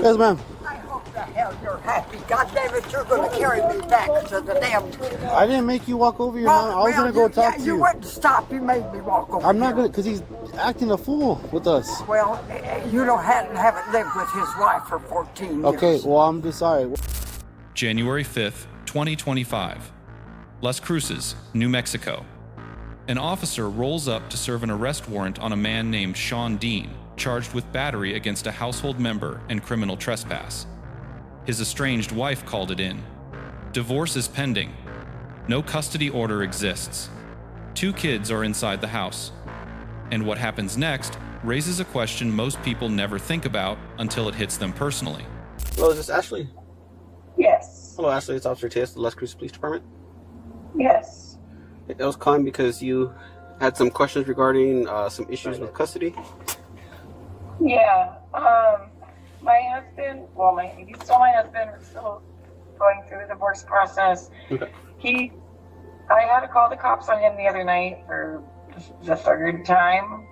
Yes, ma'am. I hope the hell you're happy. God damn it, you're going to carry me back to the damn... I didn't make you walk over here, ma'am. I was going to go talk to you. You wouldn't stop. You made me walk over I'm not going to, because he's acting a fool with us. Well, you haven't lived with his wife for 14 years. Okay, well, I'm just sorry. January 5th, 2025. Las Cruces, New Mexico. An officer rolls up to serve an arrest warrant on a man named Sean Dean, charged with battery against a household member and criminal trespass. His estranged wife called it in. Divorce is pending. No custody order exists. 2 kids are inside the house. And what happens next raises a question most people never think about until it hits them personally. Hello, is this Ashley? Yes. Hello, Ashley. It's Officer Tias, the Las Cruces Police Department. Yes. I was calling because you had some questions regarding some issues with custody. Yeah. My husband, well, he's still my husband. We're still going through the divorce process. Okay. I had to call the cops on him the other night for the 3rd time.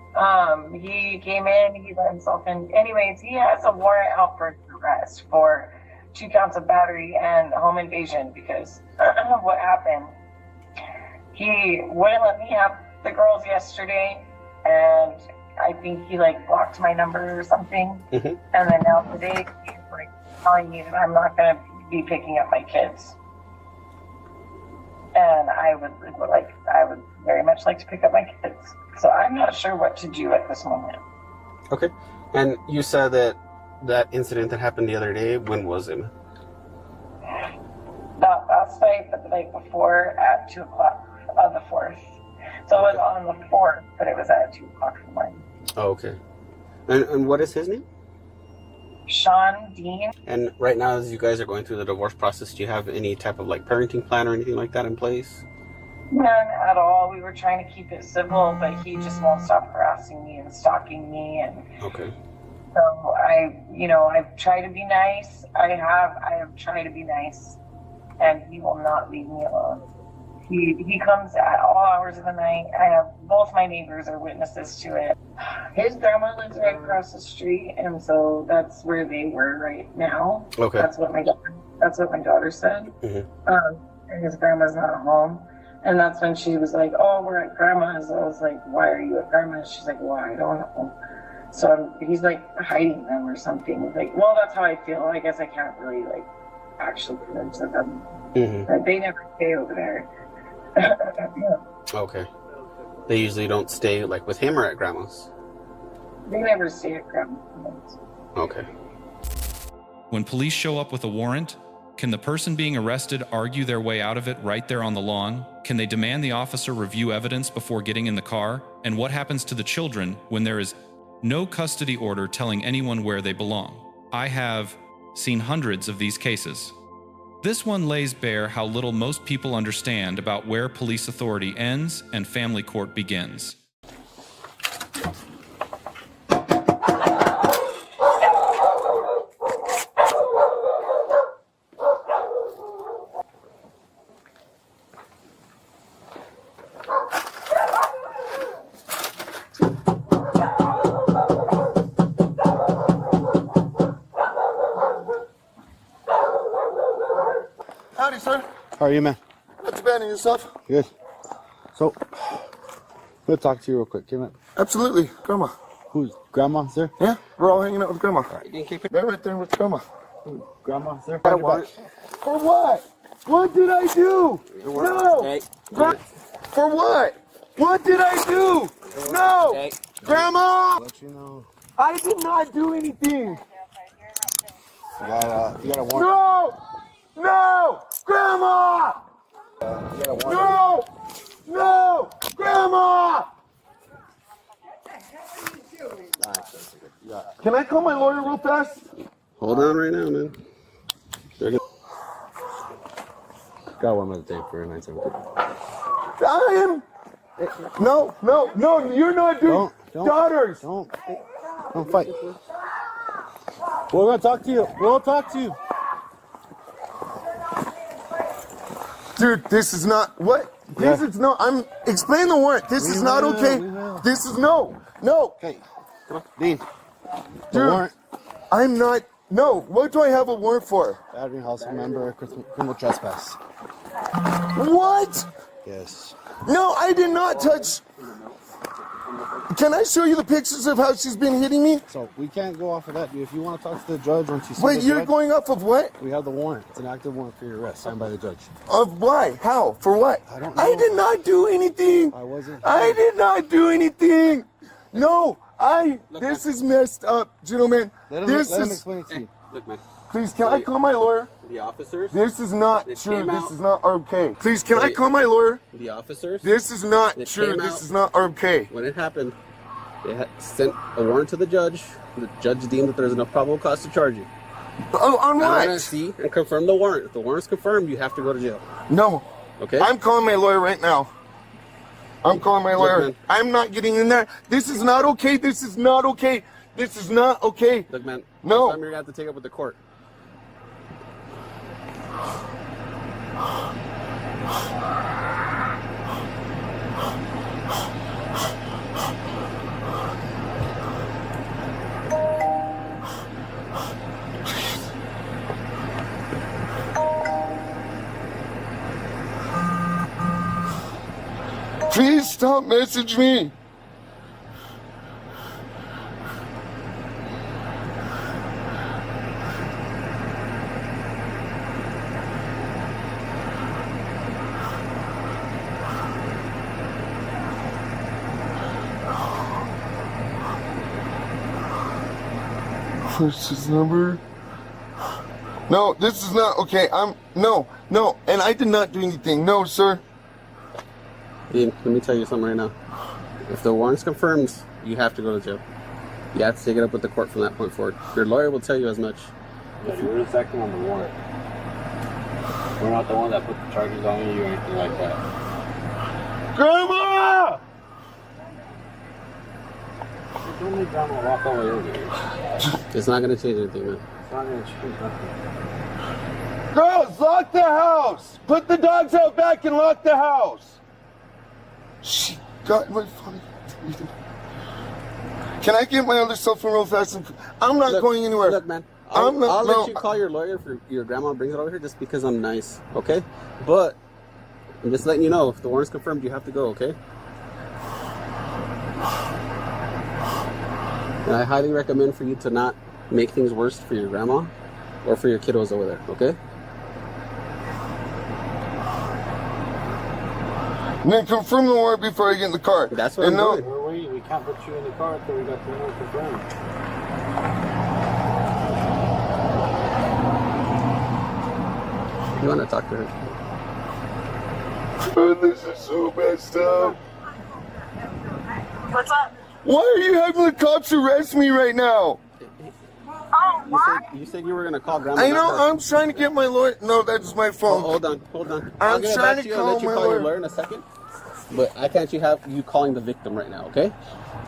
He came in, he let himself in. Anyways, he has a warrant out for arrest for 2 counts of battery and home invasion because what happened, he wouldn't let me have the girls yesterday, and I think he blocked my number or something. And then now today he's telling me that I'm not going to be picking up my kids. And I would very much like to pick up my kids. So I'm not sure what to do at this moment. Okay. And you said that incident that happened the other day, when was it? Not last night, but the night before at 2 o'clock on the 4th. So it was on the 4th, but it was at 2 o'clock in the morning. Oh, okay. And what is his name? Sean Dean. And right now, as you guys are going through the divorce process, do you have any type of parenting plan or anything like that in place? None at all. We were trying to keep it civil, but he just won't stop harassing me and stalking me. And okay. So I've tried to be nice. I have tried to be nice, and he will not leave me alone. He comes at all hours of the night. I have both my neighbors are witnesses to it. His grandma lives right across the street, and so that's where they were right now. Okay. That's what my daughter said. And his grandma's not home, and that's when she was like, "Oh, we're at grandma's." I was like, "Why are you at grandma's?" She's like, "Well, I don't know." So he's hiding them or something. Well, that's how I feel. I guess I can't really actually convince them. They never stay over there. Okay. They usually don't stay with him or at grandma's? They never stay at grandma's. Okay. When police show up with a warrant, can the person being arrested argue their way out of it right there on the lawn? Can they demand the officer review evidence before getting in the car? And what happens to the children when there is no custody order telling anyone where they belong? I have seen hundreds of these cases. This one lays bare how little most people understand about where police authority ends and family court begins. Howdy, sir. How are you, man? Not too bad, and yourself? Good. So, I'm going to talk to you real quick. Come on. Absolutely. Grandma. Who's grandma, sir? Yeah, we're all hanging out with Grandma. All right, you can keep it. They're right there with Grandma. Grandma, sir? For what? What did I do? No! Hey. For what? What did I do? No! Hey. Grandma! Let you know. I did not do anything. You got a warrant. No! No! Grandma! You got a warrant. No! No! Grandma! Can I call my lawyer real fast? Hold on right now, man. Got one more thing for 917. I am. No, you're not doing. Don't, daughters. Don't fight. We're gonna talk to you. We'll talk to you. Dude, this is not what. This is no. I'm explain the warrant. This is not okay. This is no. Okay, come on, Dean. Dude, warrant. I'm not. No, what do I have a warrant for? Battery household member, criminal trespass. What? Yes. No, I did not touch. Can I show you the pictures of how she's been hitting me? So we can't go off of that, dude. If you want to talk to the judge once you see Wait, the you're judge, going off of what? we have the warrant. It's an active warrant for your arrest, signed by the judge. Of why? How? For what? I don't know. I did not do anything. I wasn't. I did not do anything. No, this is messed up, gentlemen. Let him explain it to you. Look, man. Please, can I call my lawyer? The officers. This is not It true. came This out- is not okay. Please, can I Wait. call my lawyer? The officers. This is not It true. came This out- is not okay. When it happened, they had sent a warrant to the judge. The judge deemed that there's enough probable cause to charge you. Oh, on I'm gonna what? see and confirm the warrant. If the warrant's confirmed, you have to go to jail. No. Okay? I'm calling my lawyer right now. I'm calling my lawyer. man. I'm not getting in there. This is not okay. This is not okay. This is not okay. Look, man. No. Something you're gonna have to take up with the court. Please stop messaging me. What's his number? No, this is not okay. No, and I did not do anything. No, sir. Ian, let me tell you something right now. If the warrant's confirmed, you have to go to jail. You have to take it up with the court from that point forward. Your lawyer will tell you as much. Yeah, you're just acting on the warrant. We're not the one that put the charges on you or anything like that. Grandma! Don't make Grandma walk all the way over here. It's not going to change anything, man. It's not going to change nothing. Girls, lock the house! Put the dogs out back and lock the house! She got my phone. Can I get my other cell phone real fast? I'm not going anywhere. Look, man. I'll I'll let you call your lawyer if your grandma brings it over here just because I'm nice, okay? But I'm just letting you know, if the warrant's confirmed, you have to go, okay? And I highly recommend for you to not make things worse for your grandma or for your kiddos over there, okay? And then confirm the warrant before I get in the car. That's what I'm doing. We're waiting. We can't put you in the car until we got the warrant confirmed. You want to talk to her? Oh, this is so messed up. What's up? Why are you having the cops arrest me right now? Oh, what? You said you were going to call grandma. I not know, her. I'm trying to get my lawyer. No, that's my Oh, phone. hold on. I'm I'll get it trying back to you. I'll call let you my call your lawyer. lawyer in a second. But I can't have you calling the victim right now, okay?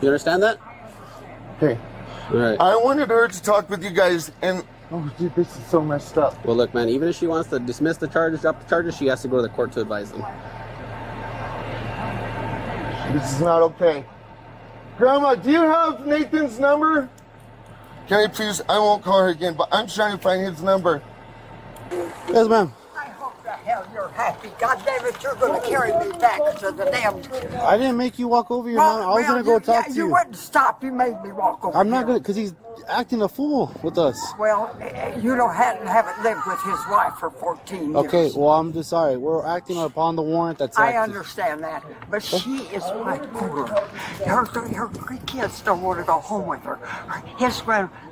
You understand that? Okay. All right. I wanted her to talk with you guys, and oh, dude, this is so messed up. Well, look, man, even if she wants to dismiss the charges, drop the charges, she has to go to the court to advise them. This is not okay. Grandma, do you have Nathan's number? Can I please? I won't call her again, but I'm trying to find his number. Yes, ma'am. I hope the hell you're happy. God damn it, you're going to carry me back to the damn... I didn't make you walk over here, ma'am. I was going to go talk to you. You wouldn't stop. You made me walk over I'm not here. going to, because he's acting a fool with us. Well, you haven't lived with his wife for 14 years. Okay, well, I'm just sorry. We're acting upon the warrant that's I active. understand that, but she is bipolar. Her three kids don't want to go home with her.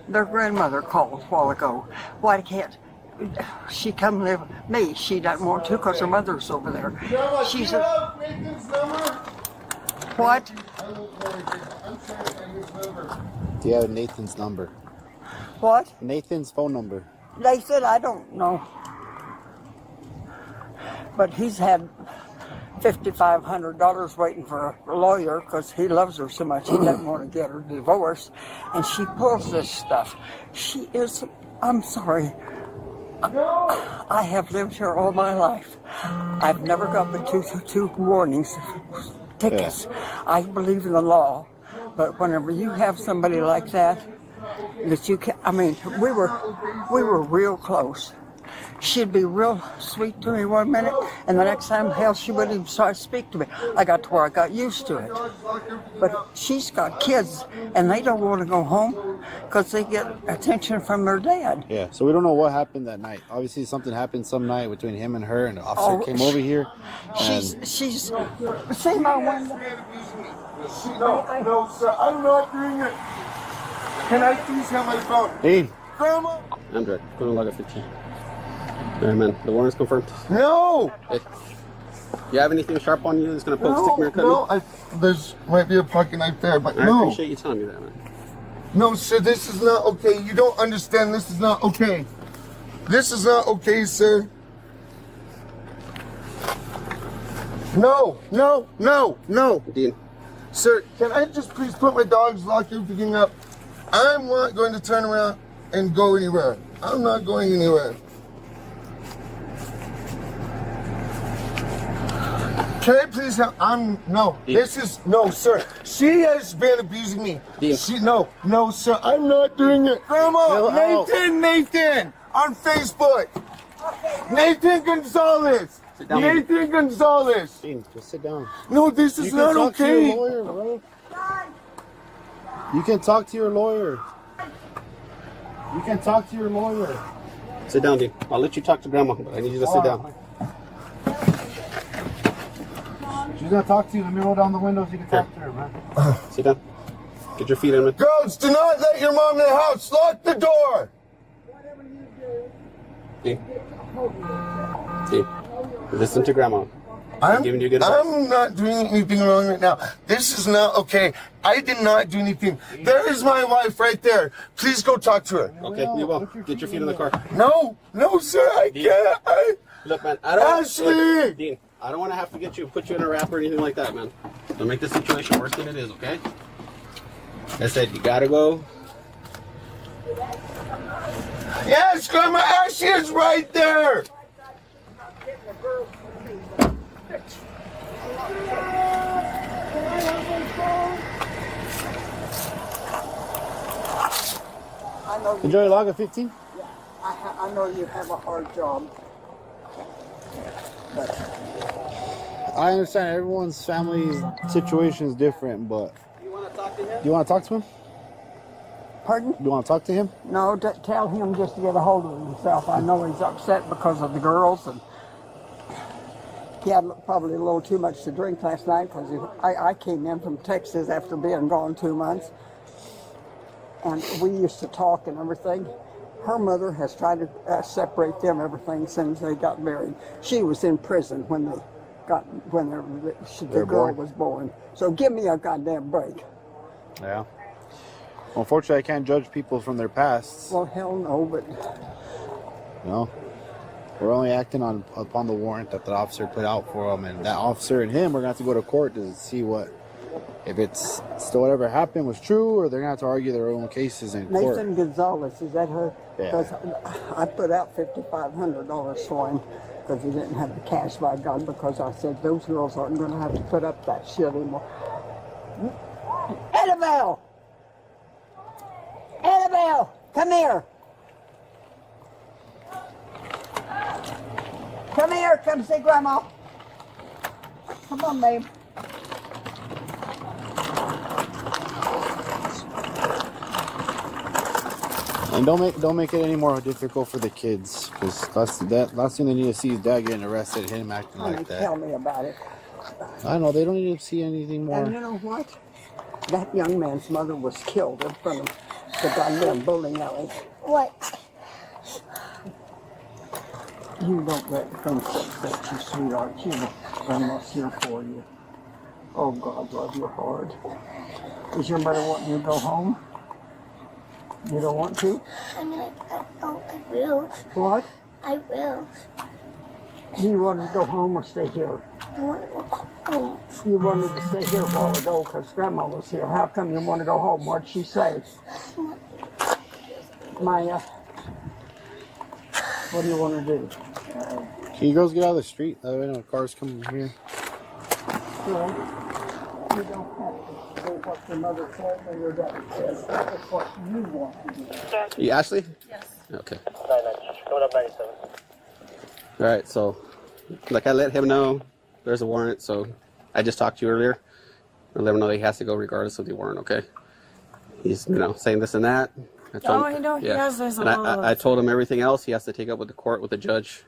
Their grandmother called a while ago. Why can't she come live with me? She doesn't want to because her mother's over there. Grandma, She's do you a have Nathan's number? what? I won't call her again. I'm trying to find his number. Do you have Nathan's number? What? Nathan's phone number. They said I don't know, but he's had $5,500 waiting for a lawyer because he loves her so much he doesn't want to get her divorced, and she pulls this stuff. She is. I'm sorry. I have lived here all my life. I've never got the two warnings, tickets. I believe in the law, but whenever you have somebody like that, that you can. I mean, we were real close. She'd be real sweet to me one minute, and the next time, hell, she wouldn't even start to speak to me. I got to where I got used to it. But she's got kids, and they don't want to go home because they get attention from their dad. Yeah, so we don't know what happened that night. Obviously, something happened some night between him and her, and the officer came over here. And She's see my window. No, sir, I'm not doing it. Can I please have my phone? Dean. Grandma! I'm direct. Go to log 15. All right, man. The warrant's confirmed. No! Hey, you have anything sharp on you that's going to poke, stick me, or cut me? There's might be a pocket knife there, but I no. appreciate you telling me that, man. No, sir, this is not okay. You don't understand. This is not okay. This is not okay, sir. No. Dean. Sir, can I just please put my dogs, lock everything up? I'm not going to turn around and go anywhere. I'm not going anywhere. Can I please have, no. Dean. This is, no, sir. She has been abusing me. Dean. No, sir, I'm not doing it. Grandma, Nathan, on Facebook. Nathan Gonzalez. Sit down. Nathan Gonzalez. Dean, just sit down. No, this is not talk to okay. your lawyer, bro. You can talk to your lawyer. You can talk to your lawyer. Sit down, Dean. I'll let you talk to Grandma, but I need you to sit down. She's gonna talk to you. Let me roll down the window so you can talk to her, man. Sit down. Get your feet in, man. Girls, do not let your mom in the house. Lock the door. Dean. Dean. Listen to Grandma. I'm giving you good advice. I'm not doing anything wrong right now. This is not okay. I did not do anything. There is my wife right there. Please go talk to her. Okay, we will. Get your feet in the car. No, sir, I can't. Look, man, I don't. Ashley! Look, Dean, I don't want to have to put you in a wrap or anything like that, man. Don't make the situation worse than it is, okay? I said you gotta go. Yes, Grandma Ashley is right there. Enjoy Laga 15? I know you have a hard job. But I understand everyone's family situation is different, but... You want to talk to him? You want to talk to him? pardon? You want to talk to him? No, tell him just to get a hold of himself. I know he's upset because of the girls, and he had probably a little too much to drink last night because I came in from Texas after being gone 2 months, and we used to talk and everything. Her mother has tried to separate them everything since they got married. She was in prison when the girl was born. So give me a goddamn break. Yeah. Unfortunately, I can't judge people from their pasts. Well, hell no, but... No. We're only acting upon the warrant that the officer put out for them. And that officer and him, we're going to have to go to court to see if it's still whatever happened was true, or they're going to have to argue their own cases in court. Nathan Gonzalez, is that her? Yeah. Because I put out $5,500 for him because he didn't have the cash, by God, because I said those girls aren't going to have to put up that shit anymore. Annabelle! Annabelle, come here. Come here, come see Grandma. Come on, babe. And don't make it any more difficult for the kids, because last thing they need to see is Dad getting arrested, him acting like that. Tell me about it. I know they don't need to see anything more. And you know what? That young man's mother was killed in front of the goddamn bowling alley. What? You don't let friends upset you, sweetheart. Grandma's here for you. Oh, God, love your heart. Is your mother wanting you to go home? You don't want to? I will. What? I will. Do you want to go home or stay here? I want to go home. You wanted to stay here a while ago because Grandma was here. How come you want to go home? What'd she say? Maya, what do you want to do? Can you girls get out of the street? That way no cars come here. Well, you don't have to. do what the mother told me or that says that is what you want to do. You Ashley? Yes. Okay. Coming up 97. All right. So, like I let him know there's a warrant. So I just talked to you earlier. I let him know he has to go regardless of the warrant. Okay. He's saying this and that. I know he has this. And I told him everything else he has to take up with the court, with the judge,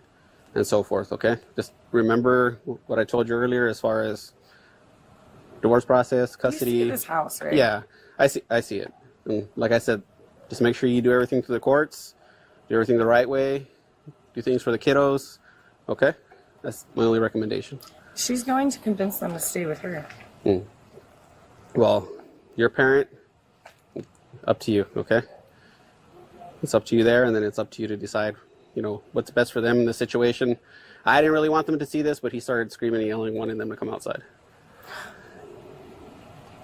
and so forth. Okay. Just remember what I told you earlier as far as divorce process, custody. You see this house, right? Yeah, I see it. And like I said, just make sure you do everything through the courts, do everything the right way, do things for the kiddos. Okay, that's my only recommendation. She's going to convince them to stay with her. Well, you're a parent. Up to you. Okay, it's up to you there, and then it's up to you to decide. What's best for them in the situation. I didn't really want them to see this, but he started screaming and yelling, wanting them to come outside.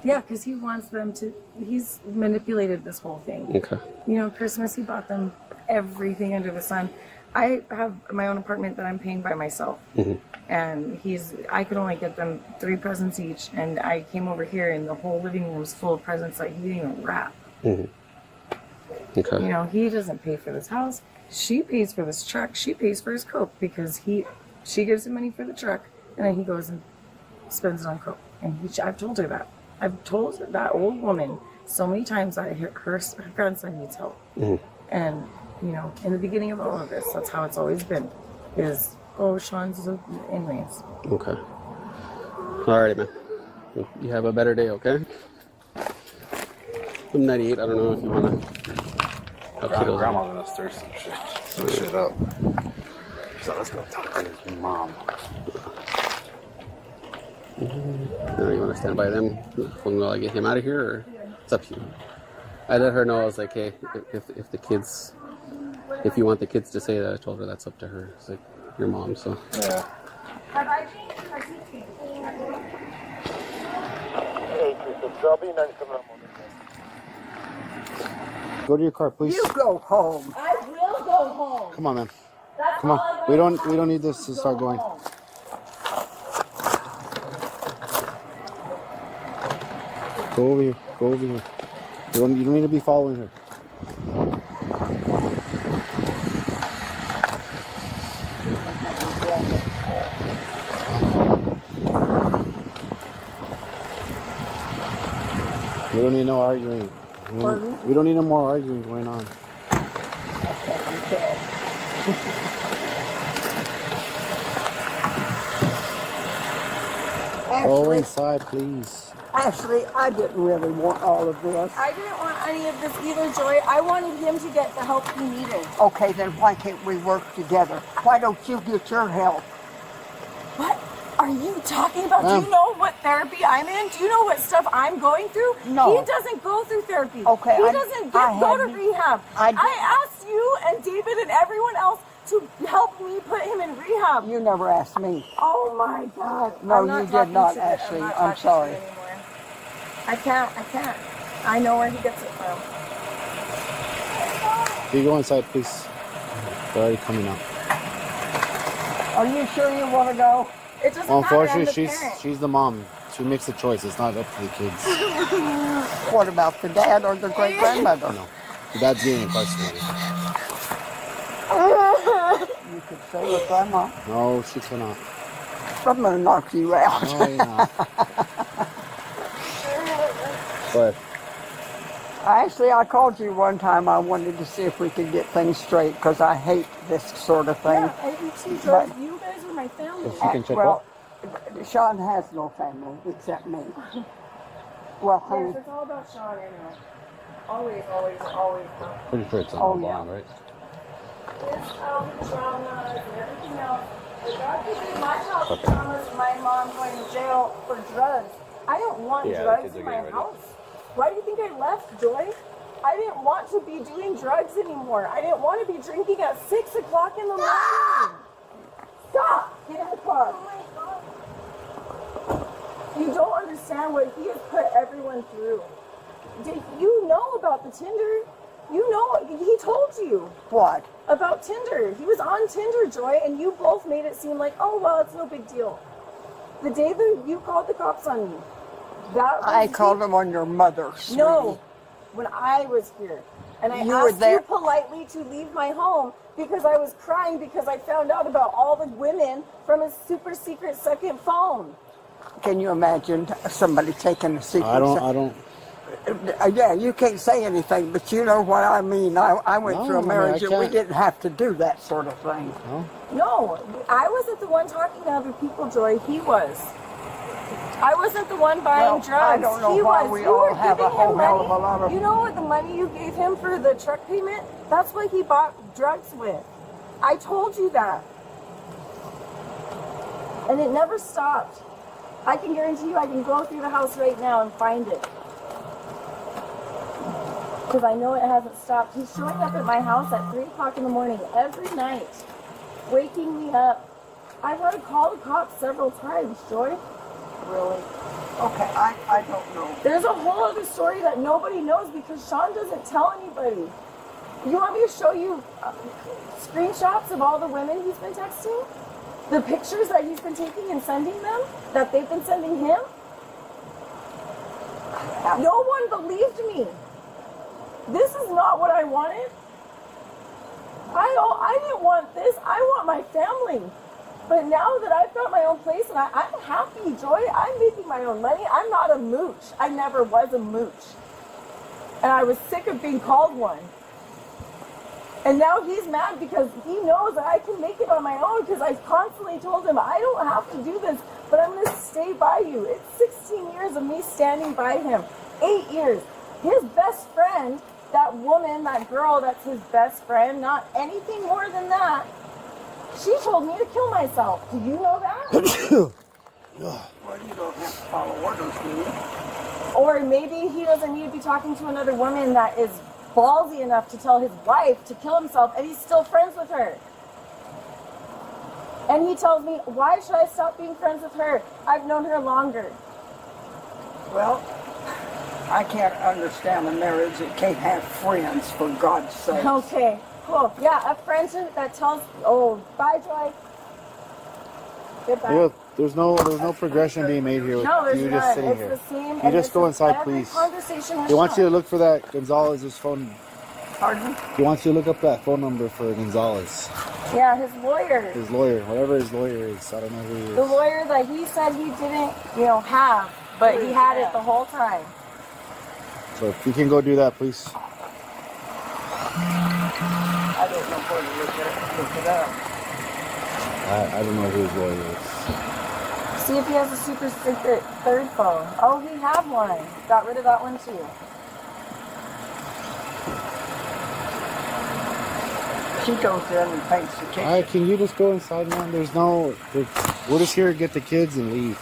Yeah, because he wants them to. He's manipulated this whole thing. Okay. Christmas, he bought them everything under the sun. I have my own apartment that I'm paying by myself. And I could only get them 3 presents each. And I came over here and the whole living room's full of presents that he didn't even wrap. Okay. He doesn't pay for this house. She pays for this truck. She pays for his coke because she gives him money for the truck. And then he goes and spends it on coke. And I've told her that. I've told that old woman so many times that her grandson needs help. And, in the beginning of all of this, that's how it's always been. Sean's anyways. Okay. All right, man. You have a better day, okay? I'm 98. I don't know if you want to... Grandma's gonna stir some shit up. So let's go talk to his mom. You want to stand by them when I get him out of here, or it's up to you. I let her know. I was like, hey, if you want the kids to say that, I told her that's up to her. It's like your mom, so. Yeah. Have I changed? Has he changed? I'll be 97. Go to your car, please. You go home. I will go home. Come on, man. That's Come all on. I'm gonna We don't need this to start going. Go over here. Go over here. You don't need to be following her. We don't need no arguing. We don't need no more arguing going on. Go inside, please. Ashley, I didn't really want all of this. I didn't want any of this either, Joy. I wanted him to get the help he needed. Okay, then why can't we work together? Why don't you get your help? What are you talking about? Do you know what therapy I'm in? Do you know what stuff I'm going through? No. He doesn't go through therapy. Okay, He doesn't go to rehab. I asked you and David and everyone else to help me put him in rehab. You never asked me. Oh my God. No, I'm not you did talking not, to Ashley. I'm, not I'm talking sorry. to you anymore. I can't. I know where he gets it from. You go inside, please. They're already coming out. Are you sure you want to go? It doesn't Unfortunately, matter. I'm the parent. she's the mom. She makes the choice. It's not up to the kids. What about the dad or the great grandmother? No. The dad's getting incarcerated. You could stay with grandma. No, she cannot. I'm gonna knock you out. No, you're not. But Actually, I called you one time. I wanted to see if we could get things straight because I hate this sort of thing. Yeah, I do too, Joy. You guys are my family. if she can check Well, out. Sean has no family except me. Well, honey, Yes, it's all about Sean anyway. Always. Pretty sure it's on Oh, the yeah. bond, right? His childhood traumas and everything else. The God forbid my childhood traumas and my mom going to jail for drugs. I don't want Yeah, the drugs kids are in my getting ready. house. Why do you think I left, Joy? I didn't want to be doing drugs anymore. I didn't want to be drinking at 6 o'clock in the morning. Stop! Get in the car. You don't understand what he has put everyone through. Did you know about the Tinder? You know, he told you what? about Tinder. He was on Tinder, Joy, and you both made it seem like, oh, well, it's no big deal. The day that you called the cops on me, That I was called them on your mother. Sweetie. No, when I was here. And I You were asked there. you politely to leave my home because I was crying because I found out about all the women from his super secret second phone. Can you imagine somebody taking a secret? I don't. Yeah, you can't say anything, but you know what I mean. I went No, through I a mean, marriage I and we can't- didn't have to do that sort of thing. No, I wasn't the one talking to other people, Joy. He was. I wasn't the one buying Well, drugs. I don't know He why was. we You were all have a giving him whole hell of a money. lot of- You know what the money you gave him for the truck payment? That's what he bought drugs with. I told you that. And it never stopped. I can guarantee you I can go through the house right now and find it. Because I know it hasn't stopped. He's showing up at my house at 3 o'clock in the morning every night, waking me up. I've had to call the cops several times, Joy. Really? Okay, I don't know. There's a whole other story that nobody knows because Sean doesn't tell anybody. You want me to show you screenshots of all the women he's been texting? The pictures that he's been taking and sending them? That they've been sending him? No one believed me. This is not what I wanted. I didn't want this. I want my family. But now that I've got my own place and I'm happy, Joy, I'm making my own money. I'm not a mooch. I never was a mooch. And I was sick of being called one. And now he's mad because he knows that I can make it on my own because I constantly told him, I don't have to do this, but I'm going to stay by you. It's 16 years of me standing by him. 8 years. His best friend, that woman, that girl that's his best friend, not anything more than that, she told me to kill myself. Do you know that? Well, you don't have to follow orders, do you? Or maybe he doesn't need to be talking to another woman that is ballsy enough to tell his wife to kill himself and he's still friends with her. And he tells me, why should I stop being friends with her? I've known her longer. Well, I can't understand a marriage that can't have friends, for God's sake. Okay, cool. Yeah, a friend that tells, oh, bye, Joy. Goodbye. Yeah, there's no progression being made here with No, there's you none. just sitting It's here. the same. You and just this go is inside, every please. Conversation with He wants you to Sean. look for that Gonzalez's phone. Pardon? He wants you to look up that phone number for Gonzalez. Yeah, his lawyer. His lawyer, whatever his lawyer is. I don't know who he is. The lawyer that he said he didn't, have, but he had it the whole time. So if you can go do that, please. I don't know where to look it up. I don't know who his lawyer is. See if he has a super secret third phone. Oh, he had one. Got rid of that one too. She goes in and paints the kitchen. Alright, can you just go inside, man? We're just here to get the kids and leave.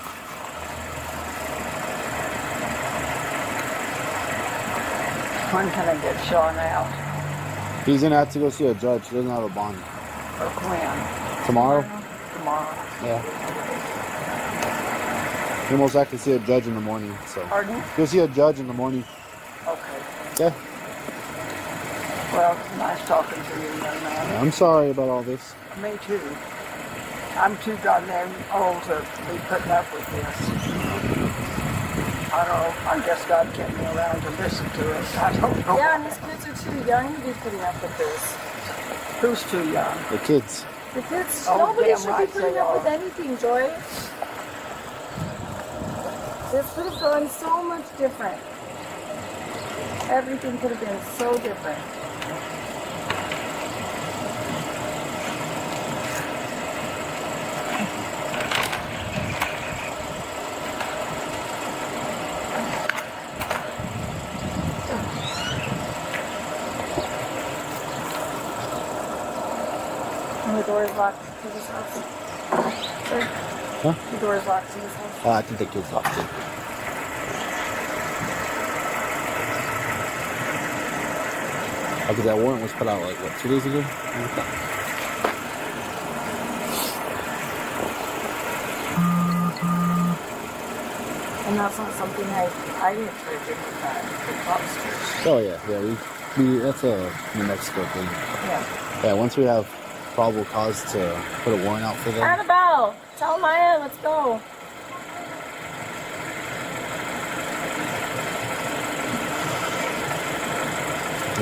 When can I get Sean out? He's gonna have to go see a judge. He doesn't have a bond. Or when? Tomorrow? Tomorrow. Yeah. He'll most likely see a judge in the morning. So Pardon? he'll see a judge in the morning. Okay. Yeah. Well, nice talking to you, young man. I'm sorry about all this. Me too. I'm too goddamn old to be putting up with this. I don't know. I guess God kept me around to listen to it. I don't know. Yeah, and his kids are too young to be putting up with this. Who's too young? The kids. The kids, Oh, nobody damn should right be putting they up are. with anything, Joy. This could have gone so much different. Everything could have been so different. And the door is locked to this house. Sir? Huh? The door is locked to this house. Oh, I think the kids locked it. Because that warrant was put out like, what, 2 days ago? And that's not something I didn't charge it with that. The cops charged. Oh, yeah. We that's a New Mexico thing. Yeah. Yeah, once we have probable cause to put a warrant out for them. Annabelle, tell Maya, let's go.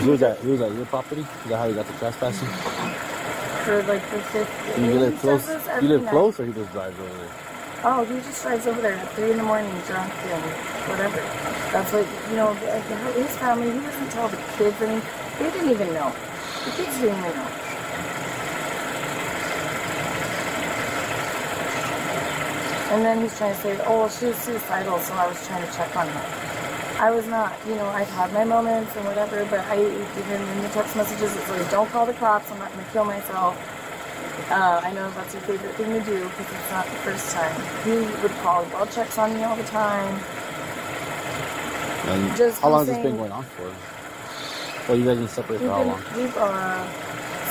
He was at your property? Is that how you got the trespassing? For like the 5th. And you live close? You live close, or he just drives over there? Oh, he just drives over there at 3 in the morning, drunk and whatever. That's what, like his family, he doesn't tell the kids any. They didn't even know. The kids didn't even know. And then he's trying to say, oh, she was suicidal, so I was trying to check on her. I was not, I've had my moments and whatever, but even in the text messages, it says, don't call the cops, I'm not going to kill myself. I know that's your favorite thing to do because it's not the first time. He would call, well, checks on me all the time. And just how long has this been going on for? Well, you guys been separated for how long? We've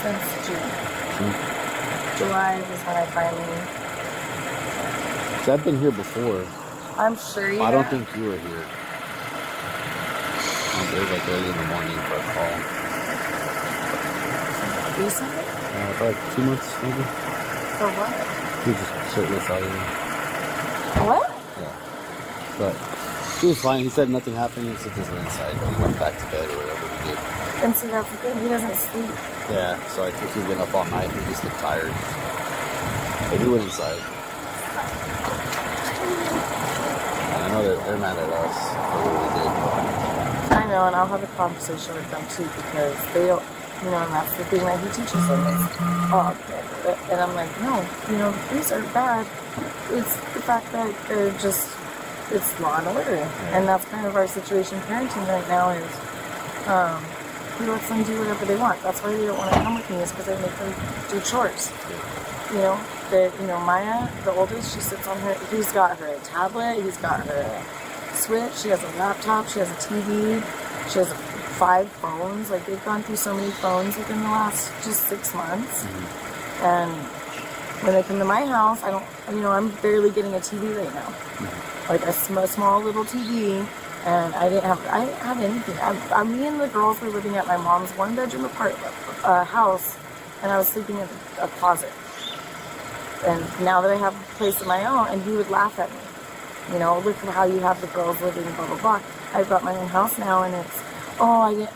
since June. July was when I finally. So I've been here before. I'm sure you. I don't think you were here. It was like early in the morning for a call. Recently? For like 2 months, maybe. For what? He was just shirtless out here. What? Yeah. But he was fine. He said nothing happened. He said just went inside. He went back to bed or whatever he did. And so that's the thing. He doesn't sleep. Yeah, so I think he's been up all night. He just looked tired. But he went inside. And I know they're mad at us for what we did. I know, and I'll have a conversation with them too because they don't, and that's the thing that he teaches them is, and I'm like, no, the police are bad. It's the fact that they're just, it's law and order. Yeah. And that's kind of our situation parenting right now is, he lets them do whatever they want. That's why they don't want to come with me is because I make them do chores. Maya, the oldest, she sits on her, he's got her a tablet, he's got her a Switch, she has a laptop, she has a TV, she has 5 phones. Like, they've gone through so many phones within the last just 6 months. Mm-hmm. And when they come to my house, I don't, I'm barely getting a TV right now. Mm-hmm. Like a small little TV, and I didn't have anything. Me and the girls were living at my mom's 1-bedroom house, and I was sleeping in a closet. And now that I have a place of my own, and he would laugh at me. Look at how you have the girls living, blah, blah, blah. I've got my own house now, and it's,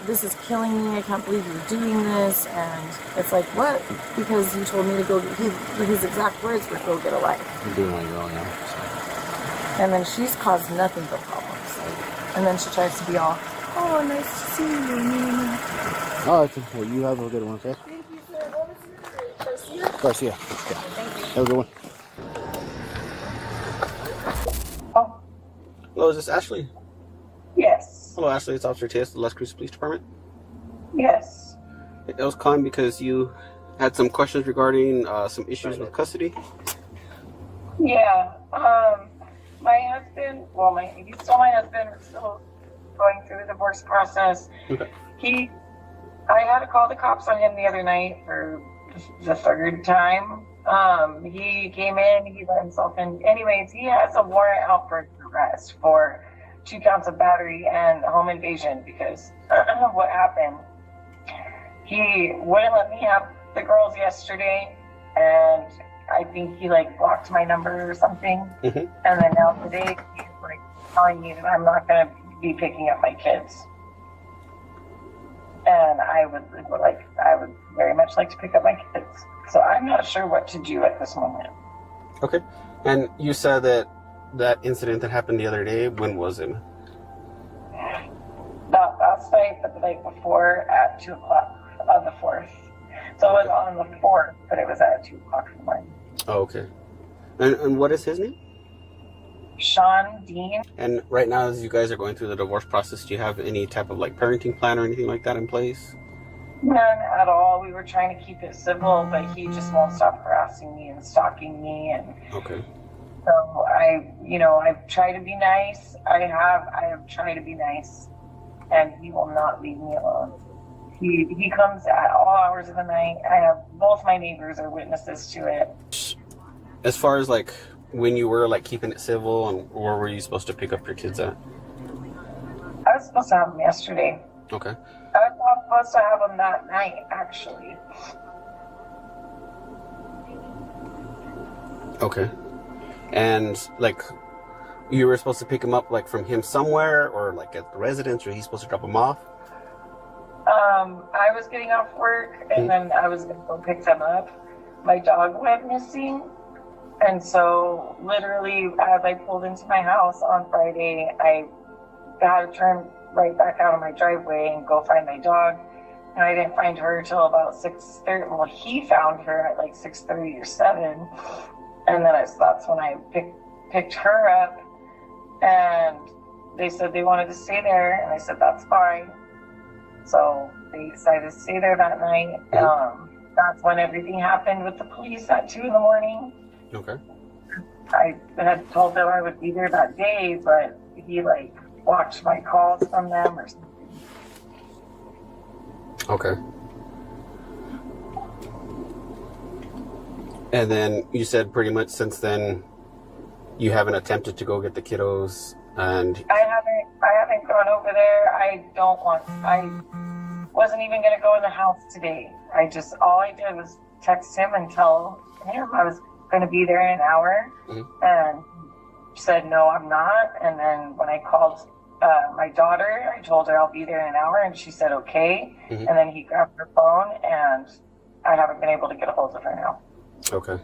this is killing me. I can't believe you're doing this. And it's like, what? Because you told me to go, his exact words were, go get a life. You're doing on your own now. So. And then she's caused nothing but problems. And then she tries to be all, oh, nice to see you. All right, well, you have a good one, okay? Thank you, sir. What was your name? Garcia. Yeah. Thank you. Have a good one. Hello, is this Ashley? Yes. Hello, Ashley. It's Officer Tias, the Las Cruces Police Department. Yes. I was calling because you had some questions regarding some issues with custody. Yeah. My husband, he's still my husband. We're still going through the divorce process. Okay. I had to call the cops on him the other night for the 3rd time. He came in, he let himself in. Anyways, he has a warrant out for arrest for 2 counts of battery and home invasion because what happened. He wouldn't let me have the girls yesterday, and I think he blocked my number or something. Mm-hmm. And then now today he's telling me that I'm not going to be picking up my kids. And I would very much like to pick up my kids. So I'm not sure what to do at this moment. Okay. And you said that incident that happened the other day, when was it? Not last night, but the night before at 2 o'clock on the 4th. So it was on the 4th, but it was at 2 o'clock in the morning. Oh, okay. And what is his name? Sean Dean. And right now, as you guys are going through the divorce process, do you have any type of parenting plan or anything like that in place? None at all. We were trying to keep it civil, but he just won't stop harassing me and stalking me. And okay. So I've tried to be nice. I have tried to be nice, and he will not leave me alone. He comes at all hours of the night. I have both my neighbors are witnesses to it. As far as when you were keeping it civil, and where were you supposed to pick up your kids at? I was supposed to have them yesterday. Okay. I was supposed to have them that night, actually. Okay. And you were supposed to pick him up from him somewhere, or at the residence, or he's supposed to drop him off? I was getting off work, and then I was going to go pick them up. My dog went missing. And so literally as I pulled into my house on Friday, I had to turn right back out of my driveway and go find my dog. And I didn't find her till about 6:30. Well, he found her at like 6:30 or 7. And then that's when I picked her up. And they said they wanted to stay there. And I said, that's fine. So they decided to stay there that night. That's when everything happened with the police at 2 a.m. Okay. I had told them I would be there that day, but he like watched my calls from them or something. Okay. And then you said pretty much since then you haven't attempted to go get the kiddos, and I haven't gone over there. I wasn't even gonna go in the house today. All I did was text him and tell him I was going to be there in an hour, and said no, I'm not. And then when I called my daughter, I told her I'll be there in an hour, and she said okay. And then he grabbed her phone, and I haven't been able to get a hold of her now. Okay.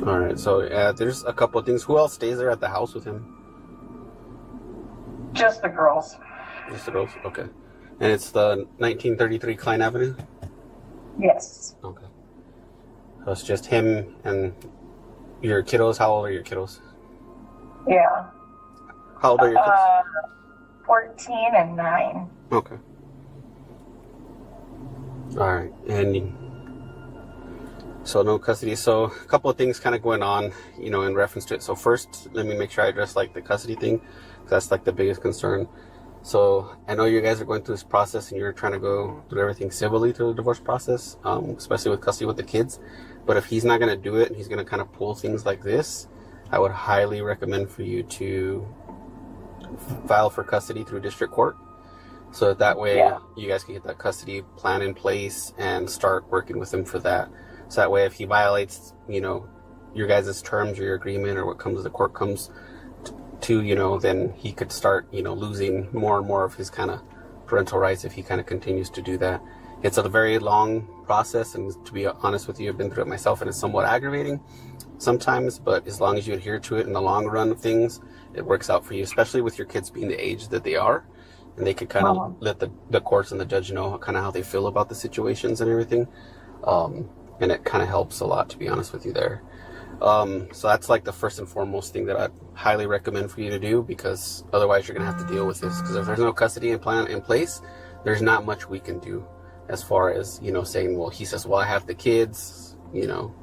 All right. So there's a couple of things. Who else stays there at the house with him? Just the girls. Just the girls. Okay. And it's the 1933 Klein Avenue? Yes. Okay. So it's just him and your kiddos. How old are your kiddos? Yeah. How old are your kids? 14 and 9. Okay. All right. And so no custody. So a couple of things kind of going on, in reference to it. So first, let me make sure I address like the custody thing, because that's like the biggest concern. So I know you guys are going through this process and you're trying to go through everything civilly through the divorce process, especially with custody with the kids. But if he's not going to do it and he's going to kind of pull things like this, I would highly recommend for you to file for custody through district court. So that way you guys can get that custody plan in place and start working with him for that. So that way if he violates, your guys' terms or your agreement or what comes to the court comes to, then he could start, losing more and more of his kind of parental rights if he kind of continues to do that. It's a very long process, and to be honest with you, I've been through it myself, and it's somewhat aggravating sometimes, but as long as you adhere to it in the long run of things, it works out for you, especially with your kids being the age that they are, and they could kind of let the courts and the judge know kind of how they feel about the situations and everything, and it kind of helps a lot, to be honest with you there. So that's like the first and foremost thing that I'd highly recommend for you to do, because otherwise you're going to have to deal with this. Because if there's no custody and plan in place, there's not much we can do as far as, saying, well, he says, well, I have the kids, you know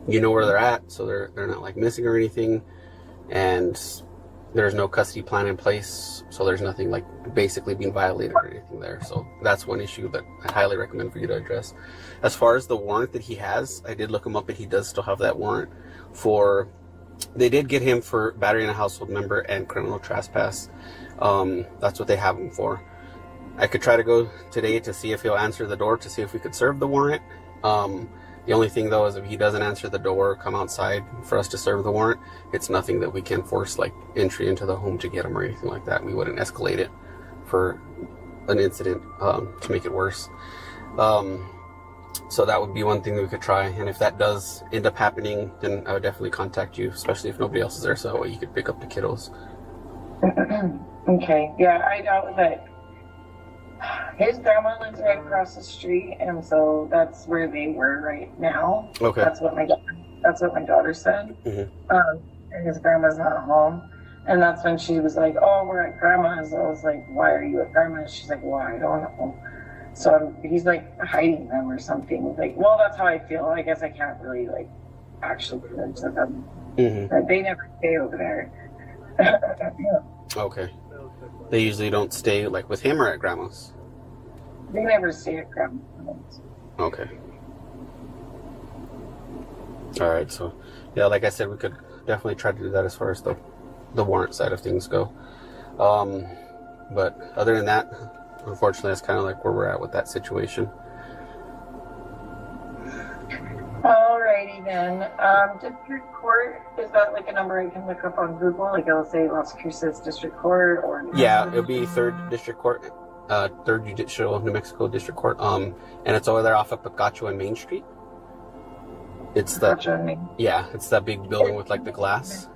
where they're at. So they're not like missing or anything. And there's no custody plan in place. So there's nothing like basically being violated or anything there. So that's one issue that I highly recommend for you to address. As far as the warrant that he has, I did look him up and he does still have that warrant they did get him for battery on a household member and criminal trespass. That's what they have him for. I could try to go today to see if he'll answer the door to see if we could serve the warrant. The only thing though is if he doesn't answer the door, come outside for us to serve the warrant, it's nothing that we can force like entry into the home to get him or anything like that. We wouldn't escalate it for an incident to make it worse. So that would be one thing that we could try. And if that does end up happening, then I would definitely contact you, especially if nobody else is there, so that way you could pick up the kiddos. Okay. Yeah, I know that his grandma lives right across the street, and so that's where they were right now. Okay. That's what my daughter said. And his grandma's not home. And that's when she was like, oh, we're at grandma's. I was like, why are you at grandma's? She's like, well, I don't know. So he's like hiding them or something. Like, well, that's how I feel. I guess I can't really like actually prove to them. They never stay over there. Okay. They usually don't stay like with him or at grandma's? They never stay at grandma's. Okay. All right. So, yeah, like I said, we could definitely try to do that as far as the warrant side of things go. But other than that, unfortunately, that's kind of like where we're at with that situation. Alrighty then. District Court, is that like a number I can look up on Google? Like it'll say Las Cruces District Court or... Yeah, it'll be 3rd District Court. Third Judicial New Mexico District Court. And it's over there off of Picacho and Main Street. It's it's that big building with like the glass.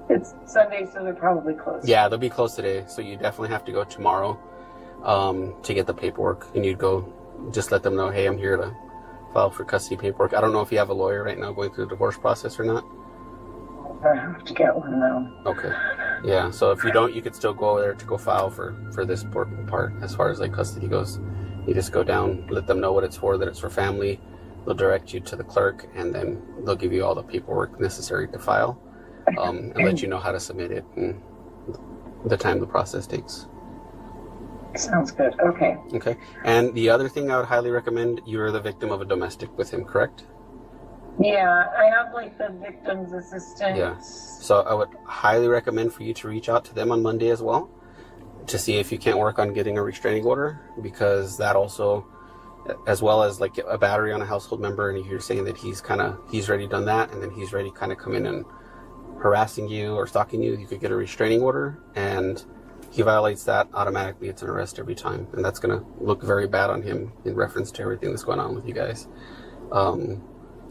It's Sunday, so they're probably closed. Yeah, they'll be closed today, so you definitely have to go tomorrow to get the paperwork. And you'd go, just let them know, hey, I'm here to file for custody paperwork. I don't know if you have a lawyer right now going through the divorce process or not. I have to get one though. Okay. Yeah, so if you don't, you could still go over there to go file for this part as far as like custody goes. You just go down, let them know what it's for, that it's for family. They'll direct you to the clerk, and then they'll give you all the paperwork necessary to file, and let you know how to submit it and the time the process takes. Sounds good. Okay. Okay. And the other thing I would highly recommend, you're the victim of a domestic with him, correct? Yeah, I have like the victim's assistant. Yeah. So I would highly recommend for you to reach out to them on Monday as well to see if you can't work on getting a restraining order, because that also, as well as like a battery on a household member, and if you're saying that he's already done that, and then he's already kind of come in and harassing you or stalking you, you could get a restraining order, and he violates that, automatically it's an arrest every time, and that's going to look very bad on him in reference to everything that's going on with you guys.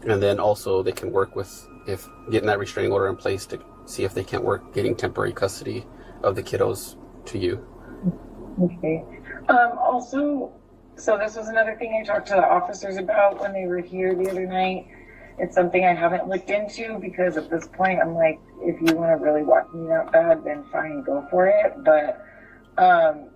And then also they can work with, if getting that restraining order in place, to see if they can't work getting temporary custody of the kiddos to you. Okay. Also, so this was another thing I talked to the officers about when they were here the other night. It's something I haven't looked into, because at this point I'm like, if you want to really watch me that bad, then fine, go for it. But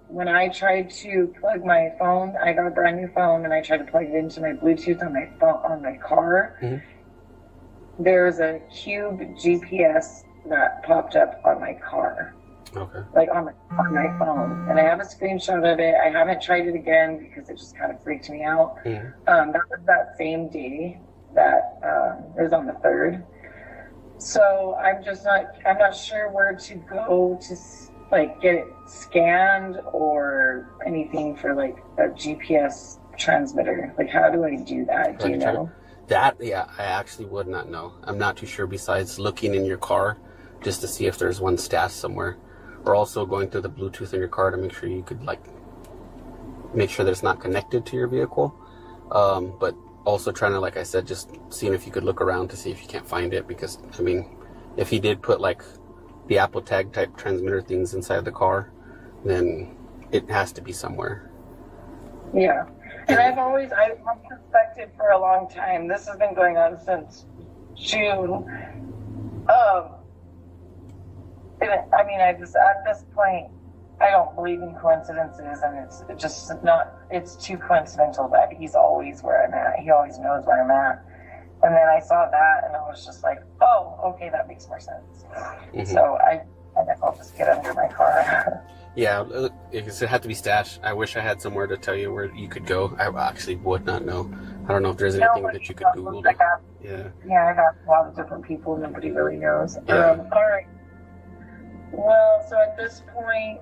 when I tried to plug my phone, I got a brand new phone, and I tried to plug it into my Bluetooth on my phone, on my car. Mm-hmm. There's a cube GPS that popped up on my car. Okay. Like on my phone, and I have a screenshot of it. I haven't tried it again because it just kind of freaked me out. Mm-hmm. That was that same day that it was on the 3rd. So I'm not sure where to go to like get it scanned or anything for like a GPS transmitter. Like, how do I do that? Do you know? That, yeah, I actually would not know. I'm not too sure, besides looking in your car just to see if there's one stashed somewhere. Or also going through the Bluetooth in your car to make sure you could like make sure that it's not connected to your vehicle. But also trying to, like I said, just seeing if you could look around to see if you can't find it, because I mean, if he did put like the Apple Tag type transmitter things inside the car, then it has to be somewhere. Yeah. And I've suspected for a long time. This has been going on since June. I mean, at this point, I don't believe in coincidences, and it's too coincidental that he's always where I'm at. He always knows where I'm at. And then I saw that, and I was just like, oh, okay, that makes more sense. Mm-hmm. So I guess I'll just get under my car. Yeah, it had to be stashed. I wish I had somewhere to tell you where you could go. I actually would not know. I don't know if there's anything that you could Google. Yeah, I've asked a lot of different people. Nobody really knows. Yeah. All right. Well, so at this point,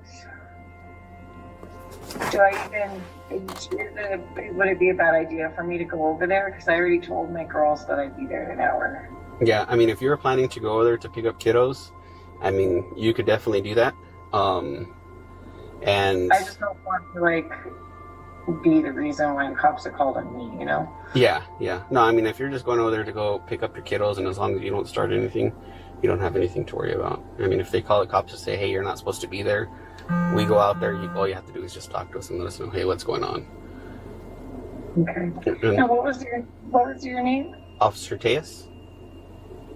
would it be a bad idea for me to go over there? Because I already told my girls that I'd be there in an hour. Yeah, I mean, if you're planning to go over there to pick up kiddos, I mean, you could definitely do that. And I just don't want to, like, be the reason why the cops are called on me, you know? Yeah. No, I mean, if you're just going over there to go pick up your kiddos, and as long as you don't start anything, you don't have anything to worry about. I mean, if they call the cops to say, hey, you're not supposed to be there, we go out there, all you have to do is just talk to us and let us know, hey, what's going on. Okay. And what was your name? Officer Tejas.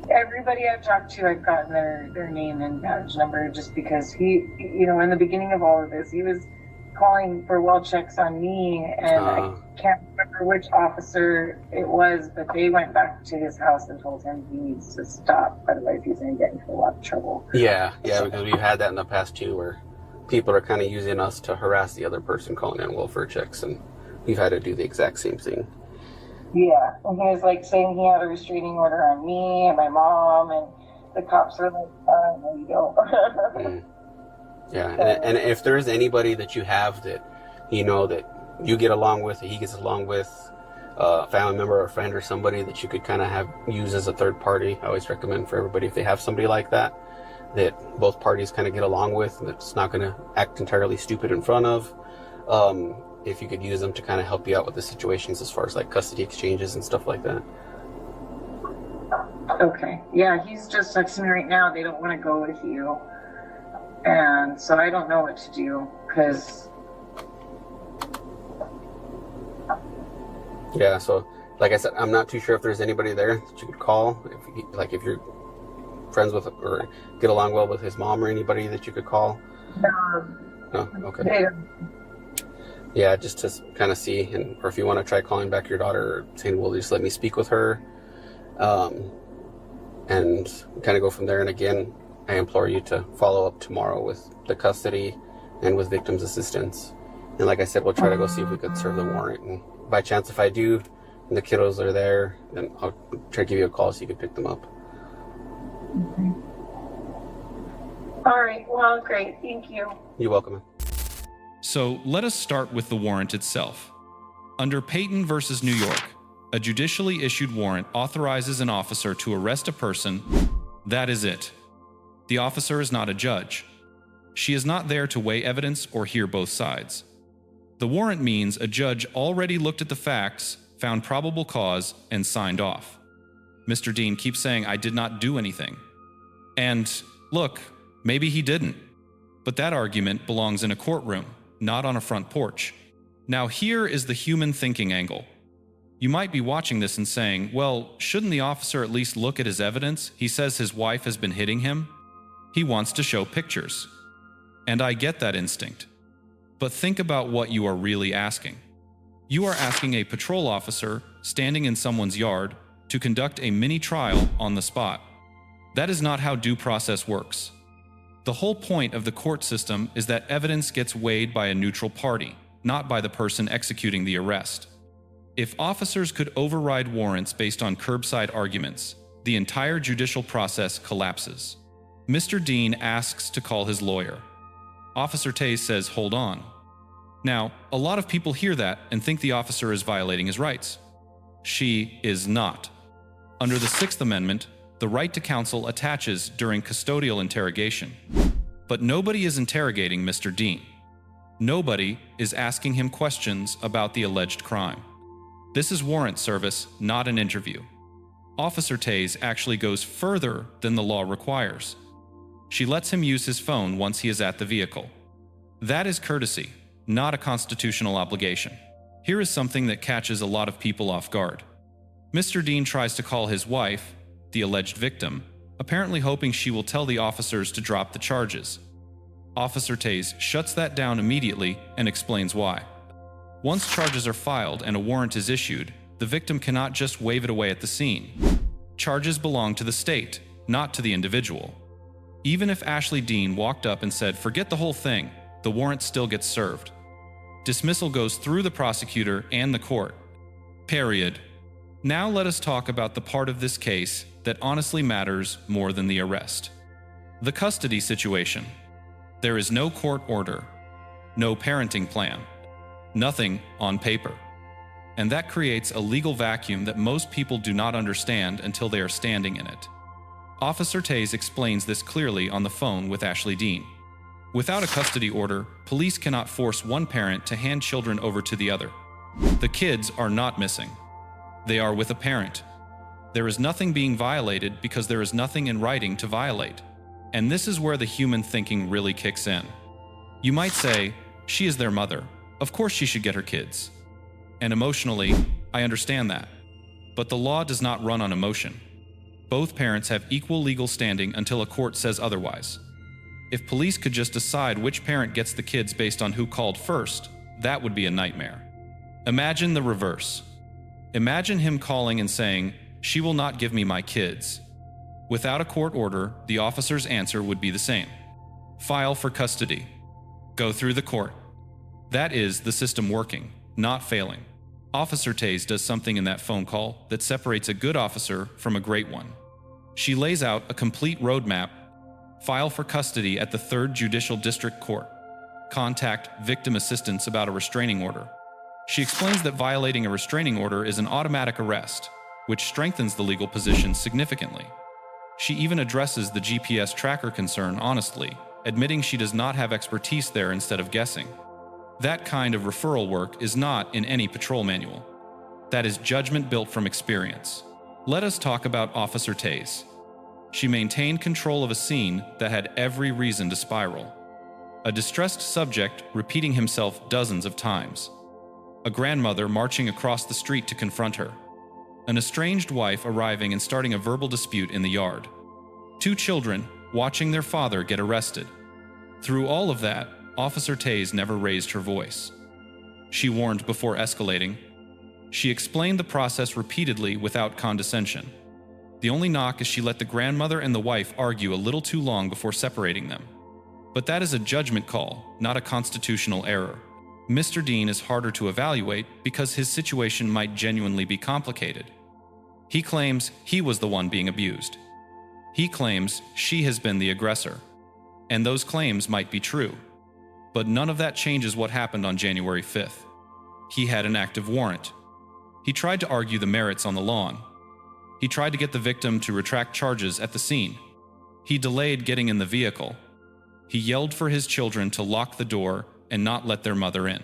Everybody I've talked to, I've gotten their name and badge number, just because he, you know, in the beginning of all of this, he was calling for well checks on me, and I can't remember which officer it was, but they went back to his house and told him he needs to stop, otherwise he's going to get into a lot of trouble. Yeah, because we've had that in the past too, where people are kind of using us to harass the other person calling in welfare checks, and we've had to do the exact same thing. Yeah, and he was like saying he had a restraining order on me and my mom, and the cops were like, no, you don't. Yeah, and if there's anybody that you have that you know that you get along with, that he gets along with, a family member or a friend or somebody that you could kind of have use as a third party, I always recommend for everybody, if they have somebody like that both parties kind of get along with, that's not going to act entirely stupid in front of, if you could use them to kind of help you out with the situations as far as like custody exchanges and stuff like that. Okay. Yeah, he's just texting me right now. They don't want to go with you. And so I don't know what to do because... Yeah, so like I said, I'm not too sure if there's anybody there that you could call. If you're friends with or get along well with his mom or anybody that you could call. No? Okay. Yeah, just to kind of see, or if you want to try calling back your daughter or saying, well, just let me speak with her. And kind of go from there. And again, I implore you to follow up tomorrow with the custody and with victims assistance. And like I said, we'll try to go see if we could serve the warrant. And by chance, if I do, and the kiddos are there, then I'll try to give you a call so you can pick them up. Okay. All right. Well, great. Thank you. You're welcome. So let us start with the warrant itself. Under Payton versus New York, a judicially issued warrant authorizes an officer to arrest a person. That is it. The officer is not a judge. She is not there to weigh evidence or hear both sides. The warrant means a judge already looked at the facts, found probable cause, and signed off. Mr. Dean keeps saying, I did not do anything. And look, maybe he didn't. But that argument belongs in a courtroom, not on a front porch. Now here is the human thinking angle. You might be watching this and saying, well, shouldn't the officer at least look at his evidence? He says his wife has been hitting him. He wants to show pictures. And I get that instinct. But think about what you are really asking. You are asking a patrol officer standing in someone's yard to conduct a mini trial on the spot. That is not how due process works. The whole point of the court system is that evidence gets weighed by a neutral party, not by the person executing the arrest. If officers could override warrants based on curbside arguments, the entire judicial process collapses. Mr. Dean asks to call his lawyer. Officer Taze says, hold on. Now, a lot of people hear that and think the officer is violating his rights. She is not. Under the Sixth Amendment, the right to counsel attaches during custodial interrogation. But nobody is interrogating Mr. Dean. Nobody is asking him questions about the alleged crime. This is warrant service, not an interview. Officer Taze actually goes further than the law requires. She lets him use his phone once he is at the vehicle. That is courtesy, not a constitutional obligation. Here is something that catches a lot of people off guard. Mr. Dean tries to call his wife, the alleged victim, apparently hoping she will tell the officers to drop the charges. Officer Taze shuts that down immediately and explains why. Once charges are filed and a warrant is issued, the victim cannot just wave it away at the scene. Charges belong to the state, not to the individual. Even if Ashley Dean walked up and said, forget the whole thing, the warrant still gets served. Dismissal goes through the prosecutor and the court. Period. Now let us talk about the part of this case that honestly matters more than the arrest. The custody situation. There is no court order, no parenting plan, nothing on paper. And that creates a legal vacuum that most people do not understand until they are standing in it. Officer Taze explains this clearly on the phone with Ashley Dean. Without a custody order, police cannot force one parent to hand children over to the other. The kids are not missing. They are with a parent. There is nothing being violated because there is nothing in writing to violate. And this is where the human thinking really kicks in. You might say, she is their mother. Of course she should get her kids. And emotionally, I understand that. But the law does not run on emotion. Both parents have equal legal standing until a court says otherwise. If police could just decide which parent gets the kids based on who called first, that would be a nightmare. Imagine the reverse. Imagine him calling and saying, she will not give me my kids. Without a court order, the officer's answer would be the same. File for custody. Go through the court. That is the system working, not failing. Officer Taze does something in that phone call that separates a good officer from a great one. She lays out a complete roadmap. File for custody at the 3rd Judicial District Court. Contact victim assistance about a restraining order. She explains that violating a restraining order is an automatic arrest, which strengthens the legal position significantly. She even addresses the GPS tracker concern honestly, admitting she does not have expertise there instead of guessing. That kind of referral work is not in any patrol manual. That is judgment built from experience. Let us talk about Officer Taze. She maintained control of a scene that had every reason to spiral. A distressed subject repeating himself dozens of times. A grandmother marching across the street to confront her. An estranged wife arriving and starting a verbal dispute in the yard. 2 children watching their father get arrested. Through all of that, Officer Taze never raised her voice. She warned before escalating. She explained the process repeatedly without condescension. The only knock is she let the grandmother and the wife argue a little too long before separating them. But that is a judgment call, not a constitutional error. Mr. Dean is harder to evaluate because his situation might genuinely be complicated. He claims he was the one being abused. He claims she has been the aggressor. And those claims might be true. But none of that changes what happened on January 5th. He had an active warrant. He tried to argue the merits on the lawn. He tried to get the victim to retract charges at the scene. He delayed getting in the vehicle. He yelled for his children to lock the door and not let their mother in.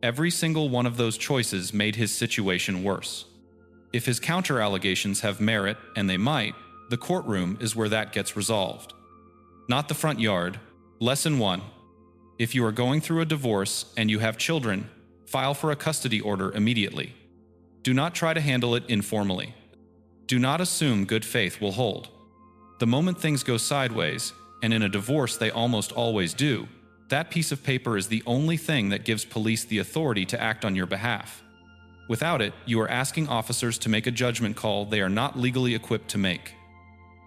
Every single one of those choices made his situation worse. If his counter-allegations have merit, and they might, the courtroom is where that gets resolved. Not the front yard. Lesson 1. If you are going through a divorce and you have children, file for a custody order immediately. Do not try to handle it informally. Do not assume good faith will hold. The moment things go sideways, and in a divorce they almost always do, that piece of paper is the only thing that gives police the authority to act on your behalf. Without it, you are asking officers to make a judgment call they are not legally equipped to make.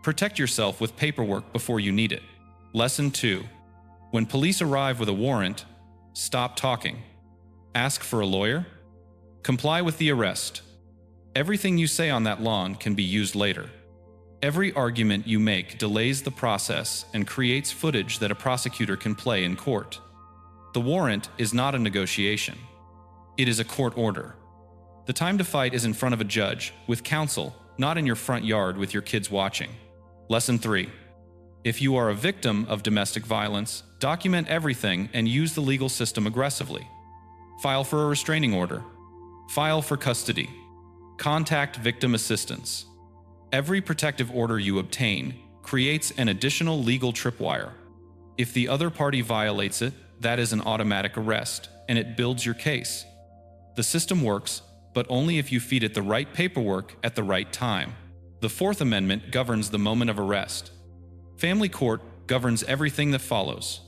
Protect yourself with paperwork before you need it. Lesson 2. When police arrive with a warrant, stop talking. Ask for a lawyer. Comply with the arrest. Everything you say on that lawn can be used later. Every argument you make delays the process and creates footage that a prosecutor can play in court. The warrant is not a negotiation. It is a court order. The time to fight is in front of a judge, with counsel, not in your front yard with your kids watching. Lesson 3. If you are a victim of domestic violence, document everything and use the legal system aggressively. File for a restraining order. File for custody. Contact victim assistance. Every protective order you obtain creates an additional legal tripwire. If the other party violates it, that is an automatic arrest, and it builds your case. The system works, but only if you feed it the right paperwork at the right time. The Fourth Amendment governs the moment of arrest. Family court governs everything that follows.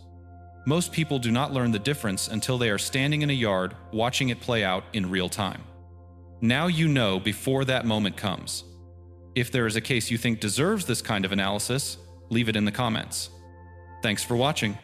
Most people do not learn the difference until they are standing in a yard watching it play out in real time. Now you know before that moment comes. If there is a case you think deserves this kind of analysis, leave it in the comments. Thanks for watching.